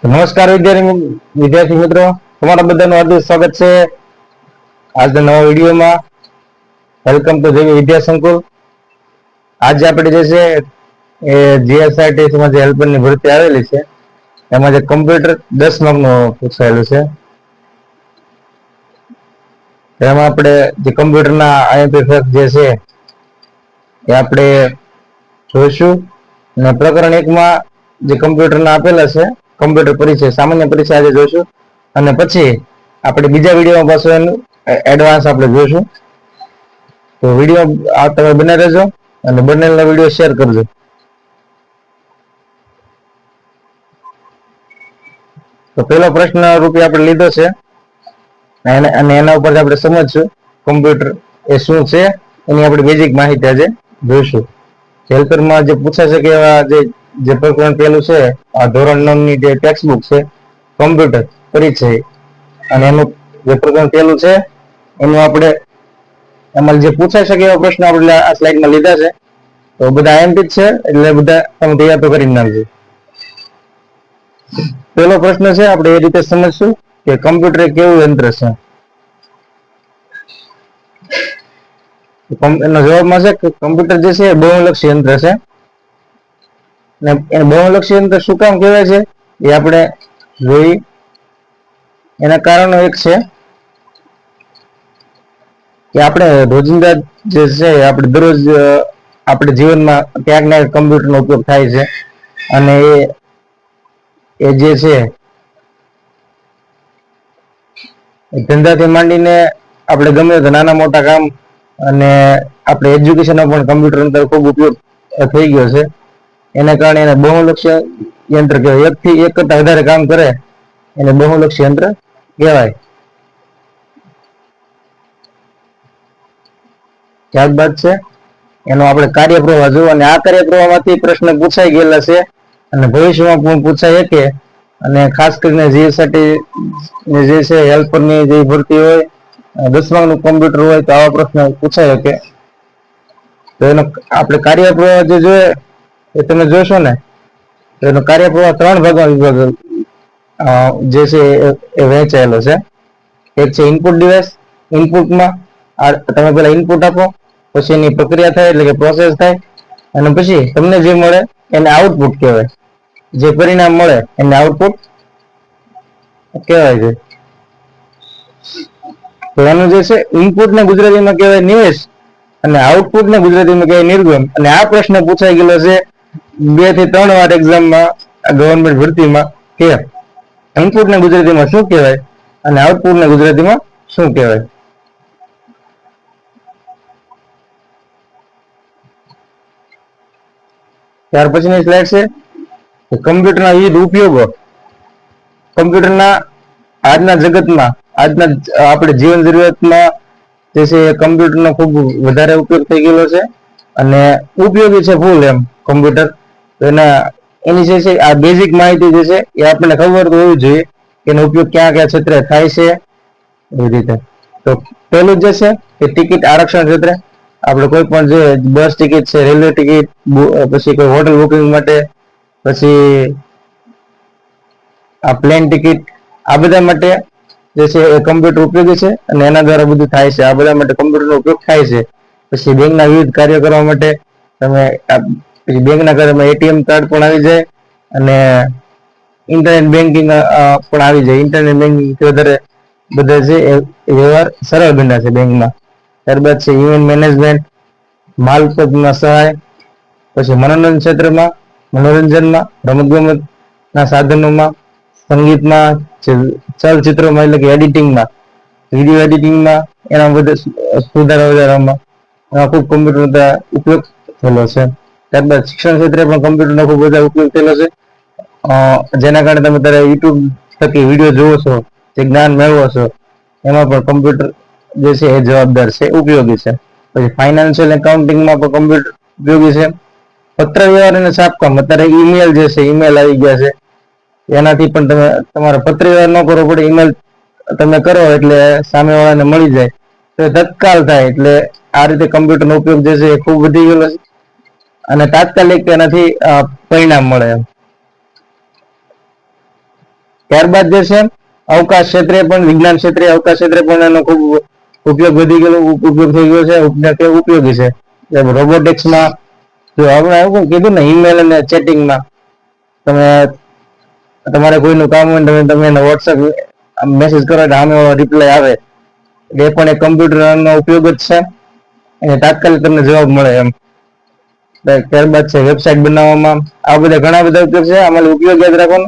નમસ્કાર વિદ્યાર્થી મિત્રો, તમારા બધાનું હાર્દિક સ્વાગત છે આજના નવા વિડીયોમાં. વેલકમ ટુ જેવી વિદ્યા સંકુલ. આજે આપણે જે છે એ જીએસઆરટીસી માં જે હેલ્પર ની ભરતી આવેલી છે એમાં જે કમ્પ્યુટર 10 માર્કનું પૂછાયેલું છે એમાં આપણે જે કમ્પ્યુટરના આઈએમપી ફેક્ટ જે છે એ આપણે જોઈશું. અને પ્રકરણ 1 માં જે કમ્પ્યુટરના આપેલા છે કમ્પ્યુટર પરિચય, સામાન્ય પરિચય આજે જોઈશું. અને પછી આપણે બીજા વિડીયોમાં પાછું એનું એડવાન્સ આપણે જોઈશું. તો વિડીયો તમે બને રહેજો અને બનેલા વિડીયો શેર કરજો. તો પહેલો પ્રશ્ન રૂપે આપણે લીધો છે અને એના ઉપર આપણે સમજશું કમ્પ્યુટર એ શું છે, એની આપણે બેઝિક માહિતી આજે જોઈશું. હેલ્પરમાં જે પૂછાશે કે એવા જે પ્રકરણ પહેલું છે આ ધોરણ 9 ની જે ટેક્સ્ટ બુક છે કમ્પ્યુટર પરિચય, અને એનું જે પ્રકરણ પહેલું છે એનું આપણે એમાં જે પૂછાઈ શકે એવા પ્રશ્ન આપણે આ સ્લાઇડમાં લીધા છે. તો બધા આઈએમપી છે એટલે બધા તમે તૈયાર તો કરી નાખજો. પહેલો પ્રશ્ન છે આપણે એ રીતે સમજશું કે કમ્પ્યુટર એ કેવું યંત્ર છે. એનો જવાબમાં છે કે કમ્પ્યુટર જે છે એ બહુલક્ષી યંત્ર છે. અને એને બહુલક્ષી યંત્ર શું કામ કહેવાય છે એ આપણે જોઈ. એના કારણો એક છે કે આપણે રોજિંદા જે છે આપણે દરરોજ આપણે જીવનમાં ક્યાંક ને કમ્પ્યુટરનો ઉપયોગ થાય છે. અને એ જે છે ધંધાથી માંડીને આપણે ગમે તો નાના મોટા કામ અને આપણે એજ્યુકેશનમાં પણ કમ્પ્યુટરનો ખૂબ ઉપયોગ થઈ ગયો છે. એના કારણે એને બહુલક્ષી યંત્ર કહેવાય. એકથી એક કરતા વધારે કામ કરે એને બહુલક્ષી યંત્ર કહેવાય. ત્યારબાદ છે એનો આપણે કાર્યપ્રવાહ જોવો, અને આ કાર્યપ્રવાહમાંથી પ્રશ્ન પૂછાઈ ગયેલા છે અને ભવિષ્યમાં પણ પૂછાય શકે. અને ખાસ કરીને જીએસઆરટી જે છે હેલ્પરની જે ભરતી હોય 10 માર્કનું કમ્પ્યુટર હોય તો આવા પ્રશ્ન પૂછાય શકે. તો એનો આપણે કાર્યપ્રવાહ જે જોઈએ એ તમે જોશો ને તો એનો કાર્યપ્રવાહ 3 ભાગમાં વિભાગ જે છે એ વહેંચાયેલો છે. એક છે ઇનપુટ ડિવાઇસ. ઇનપુટમાં તમે પેલા ઇનપુટ આપો, પછી એની પ્રક્રિયા થાય એટલે કે પ્રોસેસ થાય, અને પછી તમને જે મળે એને આઉટપુટ કહેવાય. જે પરિણામ મળે એને આઉટપુટ કહેવાય છે. તો એનું જે છે ઇનપુટને ગુજરાતીમાં કહેવાય નિવેશ અને આઉટપુટને ગુજરાતીમાં કહેવાય નિર્ગમ. અને આ પ્રશ્ન પૂછાઈ ગયેલો છે 2 થી 3 વાર એક્ઝામમાં ગવર્મેન્ટ ભરતીમાં કે ઇનપુટને ગુજરાતીમાં શું કહેવાય અને આઉટપુટને ગુજરાતીમાં શું કહેવાય. ત્યાર પછીની સ્લાઇડ છે કે કમ્પ્યુટરના વિવિધ ઉપયોગો. કમ્પ્યુટરના આજના જગતમાં આજના આપણે જીવન જરૂરિયાતમાં જે છે કમ્પ્યુટરનો ખૂબ વધારે ઉપયોગ થઈ ગયેલો છે અને ઉપયોગી છે ફૂલ એમ કમ્પ્યુટર. તો એની જે છે આ બેઝિક માહિતી જે છે એ આપણને ખબર તો હોવી જોઈએ કે એનો ઉપયોગ ક્યાં કયા ક્ષેત્રે થાય છે એ રીતે. તો પહેલું જે છે કે ટિકિટ આરક્ષણ ક્ષેત્રે આપણે કોઈ પણ જે બસ ટિકિટ છે, રેલવે ટિકિટ, પછી કોઈ હોટલ બુકિંગ માટે, પછી આ પ્લેન ટિકિટ, આ બધા માટે જે છે એ કમ્પ્યુટર ઉપયોગી છે અને એના દ્વારા બધું થાય છે. આ બધા માટે કમ્પ્યુટરનો ઉપયોગ થાય છે. પછી બેંકના વિવિધ કાર્ય કરવા માટે તમે બેંકના કાર્યમાં એટીએમ કાર્ડ પણ આવી જાય અને ઇન્ટરનેટ બેન્કિંગ પણ આવી જાય. ઇન્ટરનેટ બેન્કિંગ વધારે બધા છે એ વ્યવહાર સરળ બન્યા છે બેંકમાં. ત્યારબાદ છે ઇવેન્ટ મેનેજમેન્ટ, માલપતમાં સહાય, પછી મનોરંજન ક્ષેત્રમાં, મનોરંજનમાં, રમતગમતના સાધનોમાં, સંગીતમાં, ચલચિત્રોમાં એટલે કે એડિટિંગમાં, વિડીયો એડિટિંગમાં, એના બધા સુધારા વધારામાં ખૂબ કમ્પ્યુટર ઉપયોગ થયેલો છે. ત્યારબાદ શિક્ષણ ક્ષેત્રે પણ કમ્પ્યુટરનો ખૂબ બધા ઉપયોગ થયેલો છે. જેના કારણે તમે અત્યારે યુટ્યુબ થકી વિડીયો જોવો છો, જે જ્ઞાન મેળવો છો, એમાં પણ કમ્પ્યુટર જે છે એ જવાબદાર છે, ઉપયોગી છે. પછી ફાઇનાન્શિયલ એકાઉન્ટિંગમાં પણ કમ્પ્યુટર ઉપયોગી છે. પત્ર વ્યવહાર અને છાપકામ, અત્યારે ઈમેલ જે છે ઈમેલ આવી ગયા છે, એનાથી પણ તમે તમારે પત્ર વ્યવહાર ન કરવો પડે, ઈમેલ તમે કરો એટલે સામેવાળાને મળી જાય તો તત્કાલ થાય. એટલે આ રીતે કમ્પ્યુટરનો ઉપયોગ જે છે એ ખૂબ વધી ગયેલો છે અને તાત્કાલિક એનાથી પરિણામ મળે એમ. ત્યારબાદ જે છે અવકાશ ક્ષેત્રે પણ, વિજ્ઞાન ક્ષેત્રે, અવકાશ ક્ષેત્રે પણ એનો ખૂબ ઉપયોગ વધી ગયેલો, ઉપયોગ થઈ ગયો છે, ઉપયોગી છે. રોબોટિક્સમાં જો આપણે એવું કીધું ને, ઈમેલ અને ચેટિંગમાં તમે તમારે કોઈનું કામ હોય તમે એને વોટ્સએપ મેસેજ કરો એટલે સામે રિપ્લાય આવે, એ પણ એક કમ્પ્યુટરનો ઉપયોગ જ છે, અને તાત્કાલિક તમને જવાબ મળે એમ. ત્યારબાદ છે વેબસાઇટ બનાવવામાં, આ બધા ઘણા બધા ઉપયોગ છે. આમાં ઉપયોગ યાદ રાખવાનો.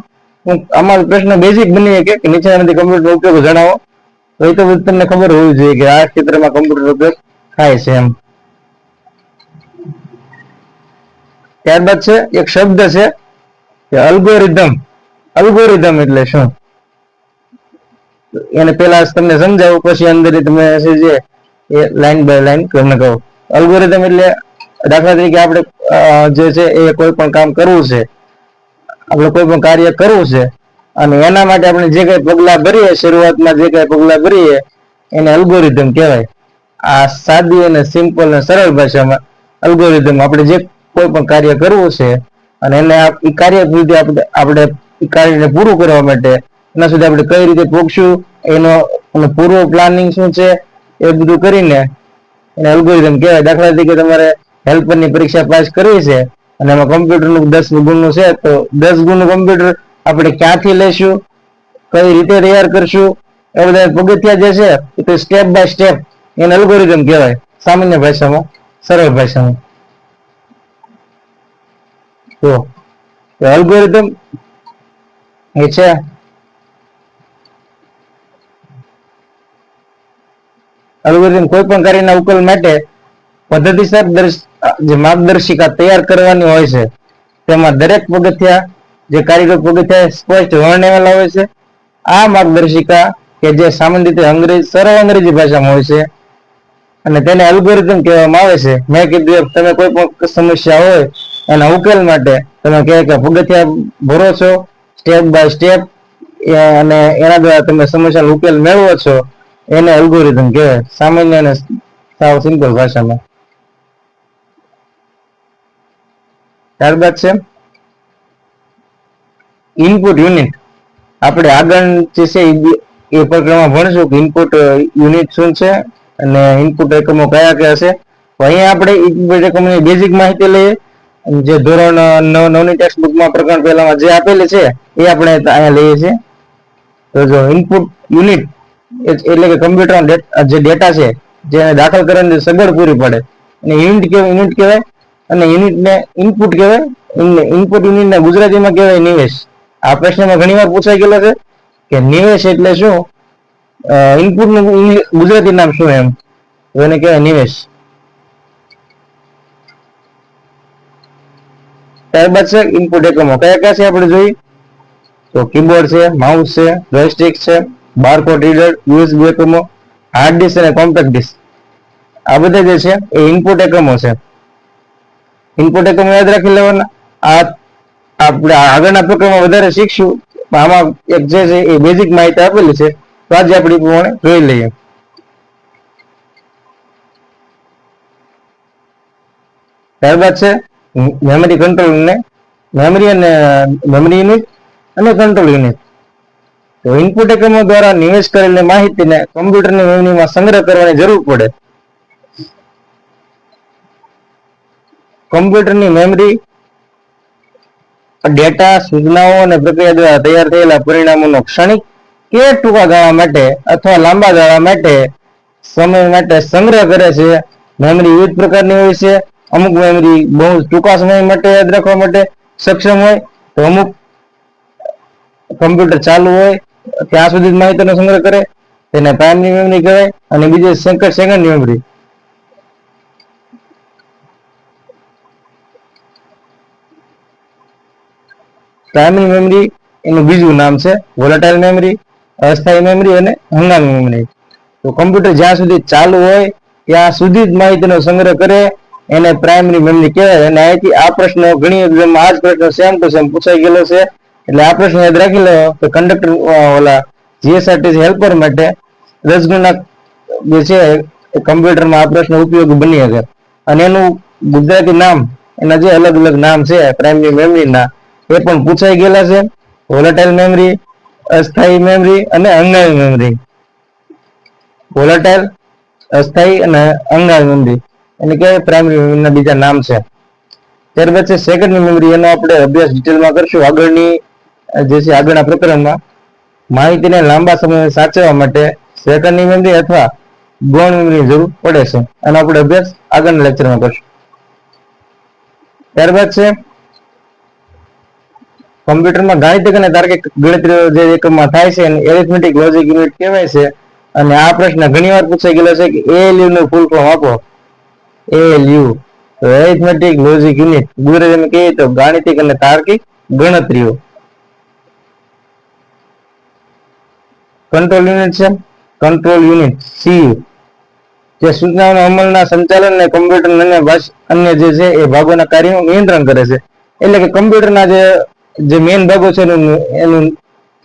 આમાં પ્રશ્ન બેઝિક બની શકે કે નીચેનામાંથી કમ્પ્યુટર ઉપયોગ જણાવો, તો એ તો તમને ખબર હોવી જોઈએ કે આ ક્ષેત્રમાં કમ્પ્યુટર ઉપયોગ થાય છે એમ. ત્યારબાદ છે એક શબ્દ છે કે અલ્ગોરિધમ. અલ્ગોરિધમ એટલે શું એને પેલા તમને સમજાવું, પછી અંદર તમે જે એ લાઈન બાય લાઈન તમને કહું. અલ્ગોરિધમ એટલે દાખલા તરીકે આપણે જે છે એ કોઈ પણ કામ કરવું છે, આપણે કોઈ પણ કાર્ય કરવું છે, અને એના માટે આપણે જે કઈ પગલા ભરીએ, શરૂઆતમાં જે કઈ પગલા ભરીએ એને અલ્ગોરિધમ કહેવાય. આ સાદી અને સિમ્પલ અને સરળ ભાષામાં અલ્ગોરિધમ, આપણે જે કોઈ પણ કાર્ય કરવું છે અને એને એ કાર્ય આપણે એ કાર્યને પૂરું કરવા માટે એના સુધી આપણે કઈ રીતે પહોંચશું, એનો પૂર્વ પ્લાનિંગ શું છે, એ બધું કરીને એને અલ્ગોરિધમ કહેવાય. દાખલા તરીકે તમારે હેલ્પરની પરીક્ષા પાસ કરવી છે અને એમાં કમ્પ્યુટરનું 10 ગુણનું છે, તો 10 ગુણનું કમ્પ્યુટર આપણે ક્યાંથી લઈશું, કઈ રીતે તૈયાર કરશું, એ બધા પગથિયા જે છે એ તો સ્ટેપ બાય સ્ટેપ એને અલ્ગોરિધમ કહેવાય, સામાન્ય ભાષામાં, સરળ ભાષામાં. તો અલ્ગોરિધમ એ છે અલ્ગોરિધમ કોઈ પણ કાર્યના ઉકેલ માટે પદ્ધતિસર જે માર્ગદર્શિકા તૈયાર કરવાની હોય છે, તેમાં દરેક પગથિયા, જે કાર્યગત પગથિયા સ્પષ્ટ વર્ણવેલા હોય છે. આ માર્ગદર્શિકા કે જે સામાન્ય રીતે સરળ અંગ્રેજી ભાષામાં હોય છે અને તેને અલ્ગોરિધમ કહેવામાં આવે છે. મેં કીધું તમે કોઈ પણ સમસ્યા હોય એના ઉકેલ માટે તમે કહે કે પગથિયા ભરો છો સ્ટેપ બાય સ્ટેપ, અને એના દ્વારા તમે સમસ્યાનો ઉકેલ મેળવો છો, એને અલ્ગોરિધમ કહેવાય, સામાન્ય અને સાવ સિમ્પલ ભાષામાં. ત્યારબાદ છે ઇનપુટ યુનિટ. આપણે આગળ જે છે એ પ્રકરણમાં ભણશું કે ઇનપુટ યુનિટ શું છે અને ઇનપુટ એકમો કયા કયા છે. તો અહીંયા આપણે ઇનપુટ એકમોની બેઝિક માહિતી લઈએ, જે ધોરણ 9ની ટેક્સ્ટ બુકમાં પ્રકરણ પહેલામાં જે આપેલી છે એ આપણે અહીંયા લઈએ છીએ. તો જો ઇનપુટ યુનિટ એટલે કે કમ્પ્યુટરનો જે ડેટા છે, જેને દાખલ કરવાની સગવડ પૂરી પડે, અને યુનિટ કહેવાય, અને યુનિટને ઇનપુટ કહેવાય. ઇનપુટ યુનિટને ગુજરાતીમાં કહેવાય નિવેશ. આ પ્રશ્નમાં ઘણીવાર પૂછાઈ ગયેલો છે કે નિવેશ એટલે શું, ઇનપુટનું ગુજરાતી નામ શું, એમ તો એને કહેવાય નિવેશ. ત્યારબાદ છે ઇનપુટ એકમો કયા કયા છે આપણે જોઈએ તો કીબોર્ડ છે, માઉસ છે, જોયસ્ટિક છે, બારકોડ રીડર, યુએસબી એકમો, હાર્ડ ડિસ્ક અને કોમ્પેક્ટ ડિસ્ક. આ બધા જે છે એ ઇનપુટ એકમો છે. ઇનપુટ એકમો યાદ રાખી લેવાના. આ આપણે આગળના પ્રકરણમાં વધારે શીખશું. આમાં એક જે છે એ બેઝિક માહિતી આપેલી છે, તો આજે આપણે પ્રમાણે જોઈ લઈએ. ત્યારબાદ છે મેમરી કંટ્રોલ અને મેમરી યુનિટ અને કંટ્રોલ યુનિટ. તો ઇનપુટ એકમો દ્વારા નિવેશ કરેલી માહિતીને કમ્પ્યુટરની મેમરીમાં સંગ્રહ કરવાની જરૂર પડે. કમ્પ્યુટરની મેમરી ડેટા, સૂચનાઓ અને પ્રક્રિયા દ્વારા તૈયાર થયેલા પરિણામોનો ક્ષણિક કે ટૂંકા ગાળા માટે અથવા લાંબા ગાળા માટે સમય માટે સંગ્રહ કરે છે. મેમરી વિવિધ પ્રકારની હોય છે. અમુક મેમરી બહુ ટૂંકા સમય માટે યાદ રાખવા માટે સક્ષમ હોય, તો અમુક કમ્પ્યુટર ચાલુ હોય ત્યાં સુધી જ માહિતીનો સંગ્રહ કરે, તેને પ્રાઇમરી મેમરી કહેવાય. અને બીજી સેકન્ડ મેમરી. પ્રાઇમરી મેમરી એનું બીજું નામ છે વોલેટાઇલ મેમરી, અસ્થાયી મેમરી અને હંગામી મેમરી. તો કમ્પ્યુટર જ્યાં સુધી ચાલુ હોય ત્યાં સુધી જ માહિતીનો સંગ્રહ કરે, એને પ્રાઇમરી મેમરી કહેવાય. અને અહીંથી આ પ્રશ્ન ઘણી એક્ઝામમાં આ જ પ્રશ્ન સેમ ટુ સેમ પૂછાઈ ગયેલો છે, એટલે આ પ્રશ્ન યાદ રાખી લો કે કંડક્ટર ઓલા જીએસઆરટીસી હેલ્પર માટે 10 ગુણના જે છે કમ્પ્યુટરમાં આ પ્રશ્ન ઉપયોગી બની શકે. અને એનું ગુજરાતી નામ, એના જે અલગ અલગ નામ છે પ્રાઇમરી મેમરીના, એ પણ પૂછાઈ ગયેલા છે. વોલેટાઇલ મેમરી, અસ્થાયી મેમરી અને અંગાવી મેમરી. વોલેટાઇલ, અસ્થાયી અને અંગાવી મેમરી એને કહેવાય પ્રાઇમરી મેમરીના બીજા નામ છે. ત્યારબાદ છે સેકન્ડરી મેમરી. એનો આપણે અભ્યાસ ડિટેલમાં કરશું આગળની જે છે આગળના પ્રકરણમાં. માહિતીને લાંબા સમય સાચવવા માટે સેકન્ડરી મેમરી અથવા ગૌણ મેમરીની જરૂર પડે છે. અને આપણે અભ્યાસ આગળના લેક્ચરમાં કરશું. ત્યારબાદ છે કમ્પ્યુટરમાં ગાણિતિક અને તાર્કિક ગણતરીઓ જે એકમમાં થાય છે એને એરિથમેટિક લોજિક યુનિટ કહેવાય છે. અને આ પ્રશ્ન ઘણીવાર પૂછાઈ ગયેલો છે કે ALU નું ફૂલ ફોર્મ આપો. ALU તો એરિથમેટિક લોજિક યુનિટ, ગુજરાતીમાં કહીએ તો ગાણિતિક અને તાર્કિક ગણતરીઓ. કંટ્રોલ યુનિટ છે કંટ્રોલ યુનિટ CU, જે સૂચનાઓના અમલના સંચાલન અને કમ્પ્યુટર અને અન્ય જે છે એ ભાગોના કાર્યનું નિયંત્રણ કરે છે. એટલે કે કમ્પ્યુટરના જે મેઇન ભાગો છે એનું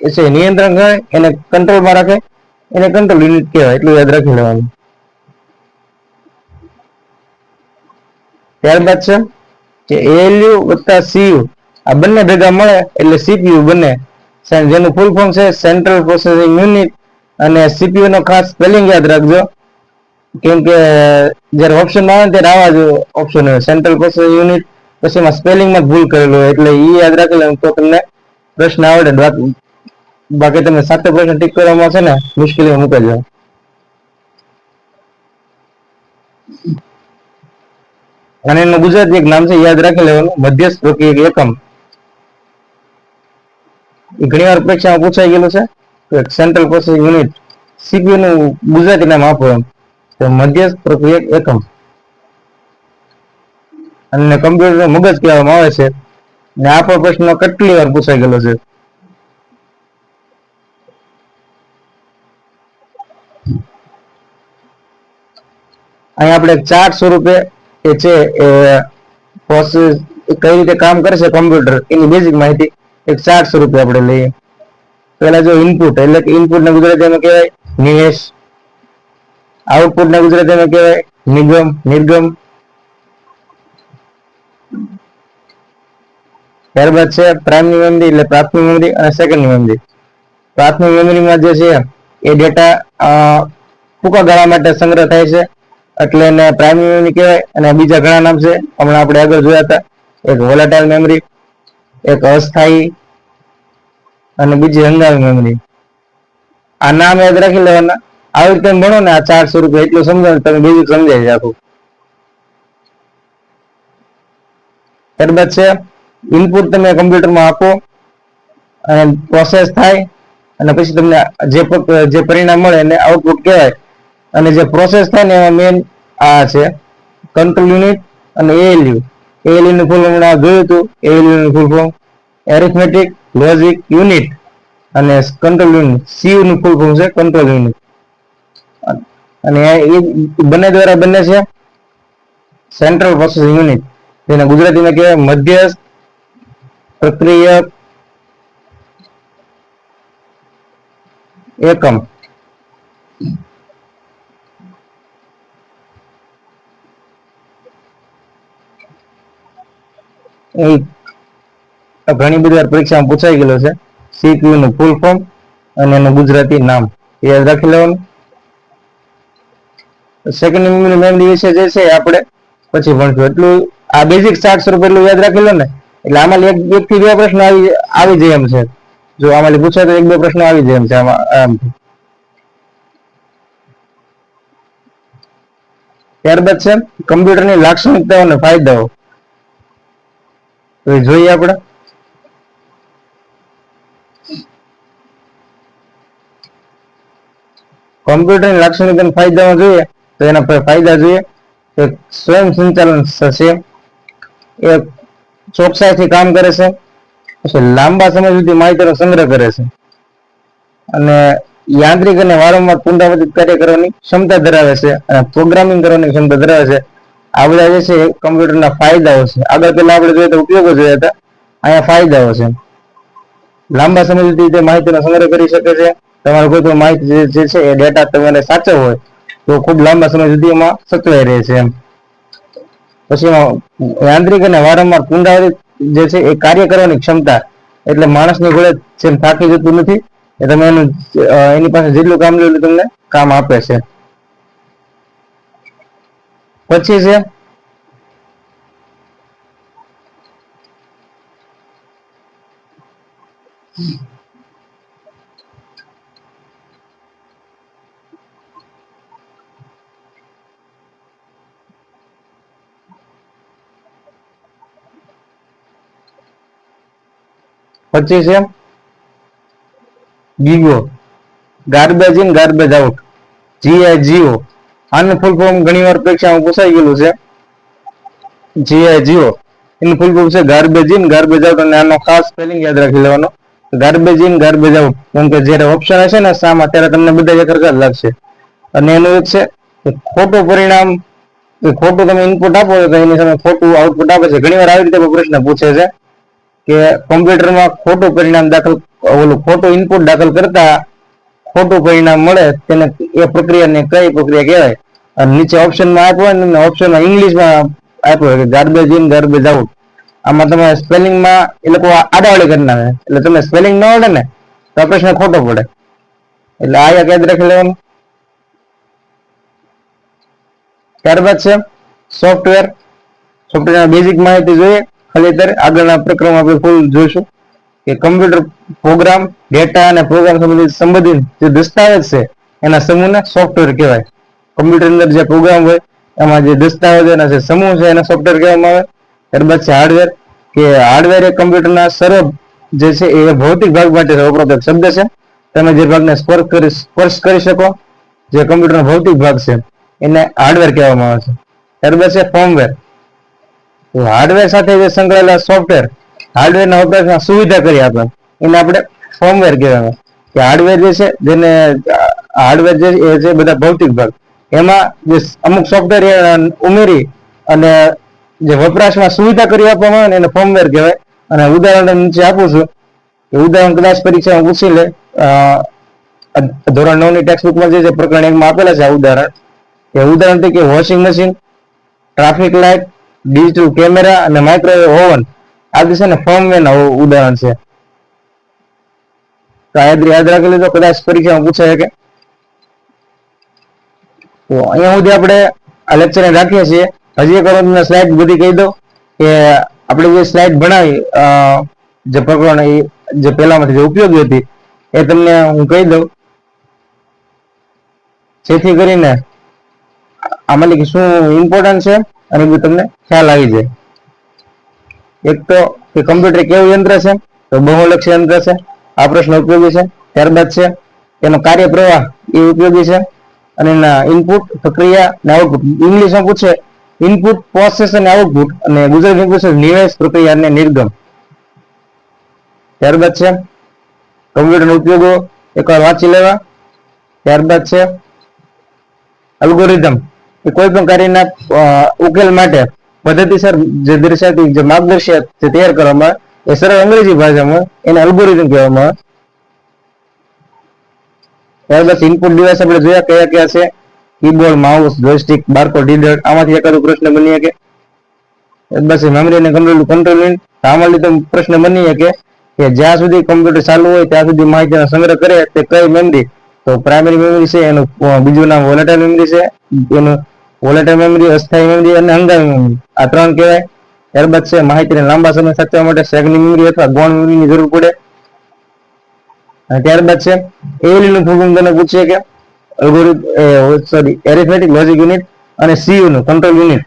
છે નિયંત્રણ કરે, એને કંટ્રોલમાં રાખે, એને કંટ્રોલ યુનિટ કહેવાય. એટલું યાદ રાખી લેવાનું. ત્યારબાદ છે કે ALU વત્તા CU આ બંને ભેગા મળે એટલે CPU બને, જેનું ફૂલ ફોર્મ છે સેન્ટ્રલ પ્રોસેસિંગ યુનિટ. અને CPU નો ખાસ સ્પેલિંગ યાદ રાખજો, કેમ કે જયારે ઓપ્શન આવે ને ત્યારે આવા જ ઓપ્શન હોય, સેન્ટ્રલ પ્રોસેસિંગ યુનિટ, પછી એમાં સ્પેલિંગમાં ભૂલ કરેલું હોય. એટલે એ યાદ રાખી લેવું તો તમને પ્રશ્ન આવડે. બાકી તમે સાચો પ્રશ્ન ટીક કરવામાં છે ને મુશ્કેલીમાં મુકાઈ જાવ. અને એનું ગુજરાતી એક નામ છે યાદ રાખી લેવાનું, મધ્યસ્થ પ્રક્રિયક એકમ. એ ઘણી વાર પરીક્ષામાં પૂછાઈ ગયેલું છે. સેન્ટ્રલ પ્રોસેસિંગ યુનિટ, CPU નું ગુજરાતી નામ આપો એમ તો મધ્યસ્થ પ્રક્રિયક એકમ. અને કમ્પ્યુટર મગજ કહેવામાં આવે છે. ને આ પણ પ્રશ્ન કેટલી વાર પૂછાઈ ગયેલો છે. અહીં આપણે ચાર્ટ સ્વરૂપે એ છે એ પ્રોસેસ કઈ રીતે કામ કરે છે કમ્પ્યુટર એની બેઝિક માહિતી એક ચાર્ટ સ્વરૂપે આપણે લઈએ. પહેલા જો ઇનપુટ, એટલે કે ઇનપુટ ને ગુજરાતીમાં કહેવાય નિવેશ. આઉટપુટ ને ગુજરાતીમાં કહેવાય નિગમ, નિર્ગમ. ત્યારબાદ છે પ્રાઇમરી મેમરી એટલે પ્રાથમિક મેમરી અને સેકન્ડરી મેમરી. પ્રાથમિક મેમરીમાં જે છે એ ડેટા ટૂંકા ગાળા માટે સંગ્રહ થાય છે એટલે એને પ્રાઇમરી મેમરી કહેવાય. અને બીજા ઘણા નામ છે, હમણાં આપણે આગળ જોયા હતા. એક વોલેટાઇલ મેમરી, એક અસ્થાયી અને બીજી અંગાવી મેમરી. આ નામ યાદ રાખી લેવાના. આવી રીતે ભણો ને આ ચાર્ટ સ્વરૂપે એટલું સમજો તમે બીજું સમજાઈ જાય આખું. ત્યારબાદ છે ઇનપુટ તમે કમ્પ્યુટરમાં આપો અને પ્રોસેસ થાય અને પછી તમને જે પરિણામ મળે એને આઉટપુટ કહેવાય. અને જે પ્રોસેસ થાય ને એમાં મેન આ છે કંટ્રોલ યુનિટ અને ALU. ALU નું ફૂલ ફોર્મ જોયું હતું. ALU નું full form arithmetic logic unit અને કંટ્રોલ યુનિટ. CU નું ફૂલ ફોર્મ છે કંટ્રોલ યુનિટ. અને એ બંને દ્વારા બને છે સેન્ટ્રલ પ્રોસેસિંગ યુનિટ, જેને ગુજરાતીમાં કહેવાય મધ્યસ્થ પ્રક્રિયક એકમ. ઘણી બધી વાર પરીક્ષામાં પૂછાઈ ગયેલો છે. CPU નું ફૂલ ફોર્મ અને એનું ગુજરાતી નામ યાદ રાખી લેવાનું. સેકન્ડરી મેમરી વિશે જે છે આપણે પછી ભણશું. એટલું આ બેઝિક ચાર્ટ સ્વરૂપ એટલું યાદ રાખી લો ને એટલે આમાં એક થી બે પ્રશ્ન આવી જાય એમ છે. જો આમાં પૂછાય તો એક બે પ્રશ્ન આવી જાય એમ છે આમાં. ત્યારબાદ છે કમ્પ્યુટરની લાક્ષણિકતાઓ અને ફાયદાઓ. તો જોઈએ આપણે. કમ્પ્યુટરની લાક્ષણિકતા અને ફાયદાઓ જોઈએ તો એના ફાયદા જોઈએ. એક સ્વયં સંચાલન છે, એ ચોકસાઈથી કામ કરે છે, પછી લાંબા સમય સુધી માહિતીનો સંગ્રહ કરે છે, અને યાંત્રિક અને વારંવાર પુનરાવર્તિત કાર્ય કરવાની ક્ષમતા ધરાવે છે, અને પ્રોગ્રામિંગ કરવાની ક્ષમતા ધરાવે છે. આ બધા જે છે કમ્પ્યુટરના ફાયદાઓ છે. આગળ પેલા આપણે જોઈએ તો ઉપયોગો જોયા હતા, અહીંયા ફાયદાઓ છે. લાંબા સમય સુધી તે માહિતીનો સંગ્રહ કરી શકે છે. તમારે કોઈ પણ માહિતી જે છે એ ડેટા તમારે સાચો હોય તો ખૂબ લાંબા સમય સુધી એમાં સચવાઈ રહે છે એમ. પછી યાંત્રિક અને વારંવાર પુનરાવર્તિત જે છે એ કાર્ય કરવાની ક્ષમતા, એટલે માણસની ઘોડે જેમ થાકી જતું નથી એ તમે એની પાસે જેટલું કામ લો એટલું તમને કામ આપે છે. પછી છે GIGO, garbage in garbage out, GIGO. આનું ફૂલ ફોર્મ ઘણી વાર પરીક્ષામાં પૂછાઈ ગયેલું છે. GIGO એનું ફૂલ ફોર્મ છે ગાર્બેજ ઇન ગાર્બેજ આઉટ, અને આનો ખાસ સ્પેલિંગ યાદ રાખી લેવાનો, ગાર્બેજ ઇન ગાર્બેજ આઉટ. કેમ કે જ્યારે ઓપ્શન હશે ને સામાં ત્યારે તમને બધા એક જ લાગશે. અને એનું એક છે ખોટું પરિણામ, ખોટું તમે ઇનપુટ આપો તો એની સામે ખોટું આઉટપુટ આપે છે. ઘણી વાર આવી રીતે પ્રશ્ન પૂછે છે કે કોમ્પ્યુટરમાં ખોટું પરિણામ દાખલ, ઓલું ખોટું ઇનપુટ દાખલ કરતા ખોટું પરિણામ મળે તેને એ પ્રક્રિયાને કઈ પ્રક્રિયા કહેવાય. અને નીચે ઓપ્શનમાં આપ્યો હોય ને ઓપ્શનમાં ઇંગ્લિશમાં આપ્યો હોય કે ગાર્બેજ ઇન ગાર્બેજ આઉટ. આમાં તમે સ્પેલિંગમાં એ લોકો આડાવડી કરી નાખે, એટલે તમે સ્પેલિંગ ન આવડે ને તો પ્રશ્ન ખોટો પડે. એટલે આ યાદ રાખી લેવાનું. ત્યારબાદ છે સોફ્ટવેર. સોફ્ટવેરના બેઝિક માહિતી જોઈએ. ખાલી અત્યારે આગળના પ્રકરણમાં આપણે ફૂલ જોઈશું કે કમ્પ્યુટર પ્રોગ્રામ, ડેટા અને પ્રોગ્રામ સંબંધિત જે દસ્તાવેજ છે એના સમૂહને સોફ્ટવેર કહેવાય. કમ્પ્યુટર અંદર જે પ્રોગ્રામ હોય એમાં જે દસ્તાવેજોના જે સમૂહ છે એને સોફ્ટવેર કહેવામાં આવે. ત્યારબાદ છે હાર્ડવેર, કે હાર્ડવેર એ કમ્પ્યુટરના સર્વ જે છે એ ભૌતિક ભાગ માટે વપરાતો એક શબ્દ છે. તમે જે ભાગને સ્પર્શ કરી શકો, જે કમ્પ્યુટરનો ભૌતિક ભાગ છે એને હાર્ડવેર કહેવામાં આવે છે. ત્યારબાદ છે ફર્મવેર. હાર્ડવેર સાથે જે સંકળાયેલા સોફ્ટવેર હાર્ડવેરના વપરાશમાં સુવિધા કરી આપે એને આપણે ફર્મવેર કહેવાય. કે હાર્ડવેર જે છે જેને હાર્ડવેર જે છે બધા ભૌતિક ભાગ, એમાં જે અમુક સોફ્ટવેર ઉમેરી અને જે વપરાશમાં સુવિધા કરી આપવામાં આવે ને એને ફર્મવેર કહેવાય. અને ઉદાહરણ નીચે આપું છું કે ઉદાહરણ કદાચ પરીક્ષામાં પૂછી લે. ધોરણ 9 ની ટેક્સ્ટ બુકમાં જે પ્રકરણ 1 માં આપેલા છે આ ઉદાહરણ, કે ઉદાહરણ તરીકે washing machine, traffic light, digital camera અને માઇક્રોવેવ ઓવન આ જે છે ને ફર્મવેર ના ઉદાહરણ છે. તો યાદ રાખી લીધો, કદાચ પરીક્ષામાં પૂછાય કે. તો અહીંયા સુધી આપણે આ લેક્ચર રાખીએ છીએ. હજી એક વાર તમને સ્લાઇડ બધી કહી દો કે આપણે જે સ્લાઇડ ભણાવી જે પ્રકરણ જે પહેલામાંથી જે ઉપયોગી હતી એ તમને હું કહી દઉં, જેથી કરીને આમાં શું ઇમ્પોર્ટન્ટ છે અને બધું તમને ખ્યાલ આવી જાય. એક તો કે કમ્પ્યુટર કેવું યંત્ર છે, તો બહુલક્ષી યંત્ર છે. આ પ્રશ્ન ઉપયોગી છે. ત્યારબાદ છે એનો કાર્યપ્રવાહ એ ઉપયોગી છે. અને એના ઇનપુટ, પ્રક્રિયા અને આઉટપુટ ઇંગ્લિશમાં પૂછે ઇનપુટ, પ્રોસેસ અને આઉટપુટ, અને ગુજરાતીમાં પૂછે નિવેશ, પ્રક્રિયા અને નિર્ગમ. ત્યારબાદ છે કમ્પ્યુટરના ઉપયોગો એકવાર વાંચી લેવા. ત્યારબાદ છે અલ્ગોરિધમ, એ કોઈ પણ કાર્યના ઉકેલ માટે પદ્ધતિસર જે દર્શાવતી જે માર્ગદર્શક જે તૈયાર કરવામાં એ સરળ અંગ્રેજી ભાષામાં એને અલ્ગોરિધમ કહેવામાં આવે. ત્યારબાદ ઇનપુટ ડિવાઇસ આપણે જોયા કયા કયા છે, કીબોર્ડ, માઉસ, જોયસ્ટિક, બારકોડ રીડર. આમાંથી એકાદો પ્રશ્ન બની શકે. બસ મેમરી અને કંટ્રોલ યુનિટ આમાં લીધે પ્રશ્ન બની શકે કે જ્યાં સુધી કમ્પ્યુટર ચાલુ હોય ત્યાં સુધી માહિતીનો સંગ્રહ કરે તે કઈ મેમરી, તો પ્રાઇમરી મેમરી છે, એનું બીજું નામ વોલેટાઇલ મેમરી છે. એનું વોલેટાઇલ મેમરી, અસ્થાયી મેમરી અને હંગામી મેમરી, આ ત્રણ કહેવાય. ત્યારબાદ છે માહિતીને લાંબા સમય સાચવવા માટે સેગની મેમરી અથવા ગૌણ મેમરીની જરૂર પડે. અને ત્યારબાદ છે એએલયુ નું ફૂલ તમને પૂછીએ કે એરિથમેટિક લોજિક યુનિટ, અને સીયુ નું કંટ્રોલ યુનિટ,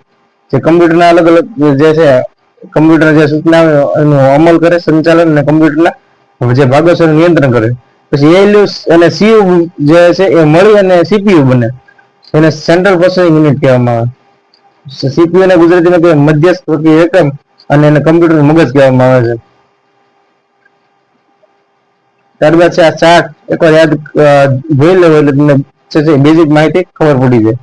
જે કમ્પ્યુટરના અલગ અલગ જે છે કમ્પ્યુટર જે સૂચના એનો અમલ કરે, સંચાલન અને કમ્પ્યુટરના જે ભાગો છે નિયંત્રણ કરે. પછી એએલયુ અને સીયુ જે છે એ મળી અને સીપીયુ બને, એને સેન્ટ્રલ પ્રોસેસિંગ યુનિટ કહેવામાં આવે. સીપીયુ ને ગુજરાતીમાં કહેવાય મધ્યસ્થ પ્રક્રિયા એકમ, અને એને કમ્પ્યુટર મગજ કહેવામાં આવે છે. ત્યારબાદ છે આ ચાર્ટ એકવાર યાદ જોઈ લેવો એટલે તમને બેઝિક માહિતી ખબર પડી જાય.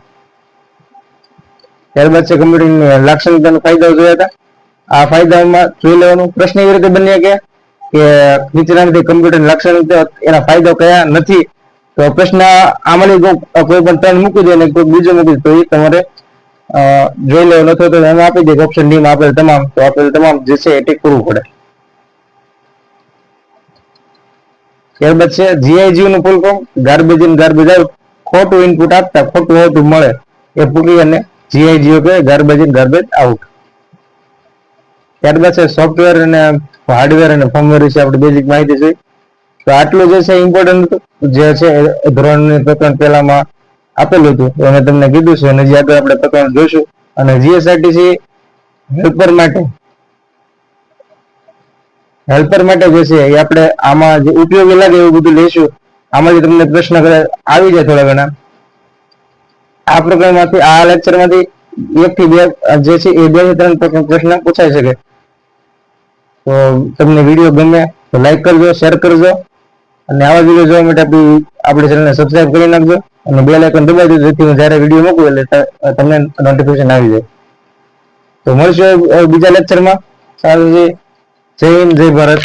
ત્યારબાદ છે કમ્પ્યુટરની લાક્ષણિકતાના ફાયદાઓ જોયા હતા. આ ફાયદાઓમાં જોઈ લેવાનું. પ્રશ્ન એવી રીતે બન્યા કે નીચેનામાંથી કમ્પ્યુટર લાક્ષણિકતા એના ફાયદાઓ કયા નથી, તો પ્રશ્ન આમાંની કોઈ પણ ત્રણ મૂકી દે અને કોઈ બીજો મૂકી દે તો એ તમારે જોઈ લેવાનું. અથવા તો એમાં આપી દે ઓપ્શન ડી માં આપેલ તમામ, તો આપેલ તમામ જે છે એ ટીક કરવું પડે. ત્યારબાદ છે GIGO નું full form garbage in garbage out. ખોટું ઇનપુટ આપતા ખોટું આઉટપુટ મળે એ પ્રક્રિયાને GIGO કે ગાર્બેજ ઇન ગાર્બેજ આઉટ. ત્યારબાદ છે સોફ્ટવેર અને હાર્ડવેર અને ફર્મવેર વિશે આપણે બેઝિક માહિતી જોઈ. તો આટલું જે છે ઇમ્પોર્ટન્ટ જે છે ધોરણની પ્રકરણ પહેલામાં આપેલું હતું એને તમને કીધું છે અને જે આગળ આપણે પ્રકરણ જોઈશું. અને GSRTC હેલ્પર માટે જે છે એ આપણે આમાં જે ઉપયોગી લાગે એવું બધું લઈશું. આમાંથી તમને પ્રશ્ન આવી જાય થોડા ઘણા. આ પ્રકરણમાંથી આ લેક્ચરમાંથી 1 થી 2 જે છે એ 2 થી 3 પ્રશ્ન પૂછાઈ શકે. તો તમને વિડીયો ગમે તો લાઈક કરજો, શેર કરજો અને આવા વિડીયો જોવા માટે આપણી ચેનલને સબસ્ક્રાઇબ કરી નાખજો અને બેલ આઇકન દબાવી દેજો જેથી હું જ્યારે વિડીયો મૂકું એટલે તમને નોટિફિકેશન આવી જાય. તો મળશું બીજા લેક્ચરમાં. સારું છે. જય હિન્દ, જય ભારત.